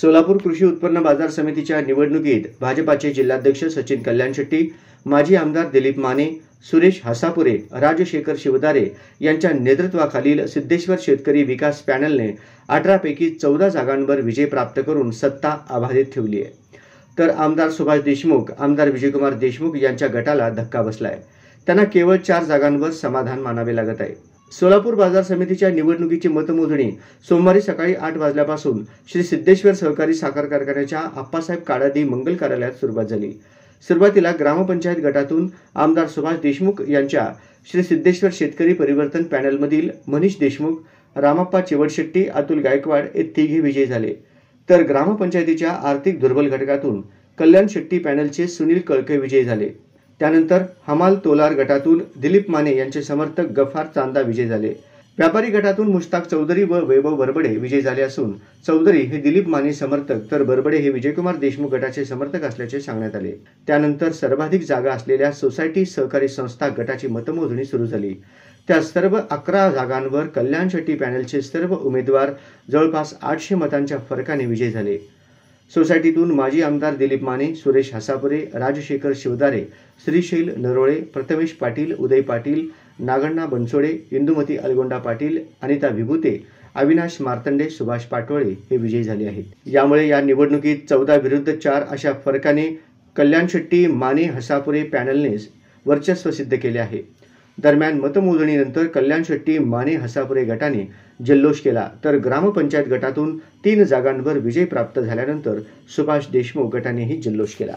सोलापूर कृषी उत्पन्न बाजार समितीच्या निवडणुकीत भाजपाचे जिल्हाध्यक्ष सचिन कल्याण शेट्टी, माजी आमदार दिलीप माने, सुरेश हसापुरे, राजशेखर शिवदारे यांच्या नेतृत्वाखालील सिद्धेश्वर शेतकरी विकास पॅनलने 18 पैकी 14 जागांवर विजय प्राप्त करून सत्ता अबाधित ठेवली आहे. तर आमदार सुभाष देशमुख, आमदार विजयकुमार देशमुख यांच्या गटाला धक्का बसलाय. त्यांना केवळ 4 जागांवर समाधान मानावे लागत आहे. सोलापूर बाजार समितीच्या निवडणुकीची मतमोजणी सोमवारी सकाळी 8 वाजल्यापासून श्री सिद्धेश्वर सहकारी साखर कारखान्याच्या आप्पासाहेब काडादी मंगल कार्यालयात सुरुवात झाली. सुरुवातीला ग्रामपंचायत गटातून आमदार सुभाष देशमुख यांच्या श्री सिद्धेश्वर शेतकरी परिवर्तन पॅनलमधील मनीष देशमुख, रामप्पा चिवडशेट्टी, अतुल गायकवाड हे तिघे विजयी झाले. तर ग्रामपंचायतीच्या आर्थिक दुर्बल घटकातून कल्याण शेट्टी पॅनलचे सुनील कळके विजयी झाले. त्यानंतर हमाल तोलार गटातून दिलीप माने यांचे समर्थक गफार चांदा विजयी झाले. व्यापारी गटातून मुश्ताक चौधरी व वैभव बरबडे विजयी झाले असून चौधरी हे दिलीप माने समर्थक तर बरबडे हे विजयकुमार देशमुख गटाचे समर्थक असल्याचे सांगण्यात आले. त्यानंतर सर्वाधिक जागा असलेल्या सोसायटी सहकारी संस्था गटाची मतमोजणी सुरू झाली. त्या सर्व 11 जागांवर कल्याण शेट्टी पॅनलचे सर्व उमेदवार जवळपास 800 मतांच्या फरकाने विजयी झाले. सोसायटीतून माजी आमदार दिलीप माने, सुरेश हसापुरे, राजशेखर शिवदारे, श्रीशैल नरोळे, प्रथमेश पाटील, उदय पाटील, नागण्णा बनसोडे, इंदुमती अलगोंडा पाटील, अनिता विभूते, अविनाश मार्तंडे, सुभाष पाटोळे हे विजयी झाले आहेत. यामुळे या निवडणुकीत 14 विरुद्ध 4 अशा फरकाने कल्याण शेट्टी माने हसापुरे पॅनलने वर्चस्व सिद्ध केले आहे. दरम्यान मतमोजणीनंतर कल्याण शेट्टी माने हसापुरे गटाने जल्लोष केला, तर ग्रामपंचायत गटातून 3 जागांवर विजय प्राप्त झाल्यानंतर सुभाष देशमुख गटानेही जल्लोष केला.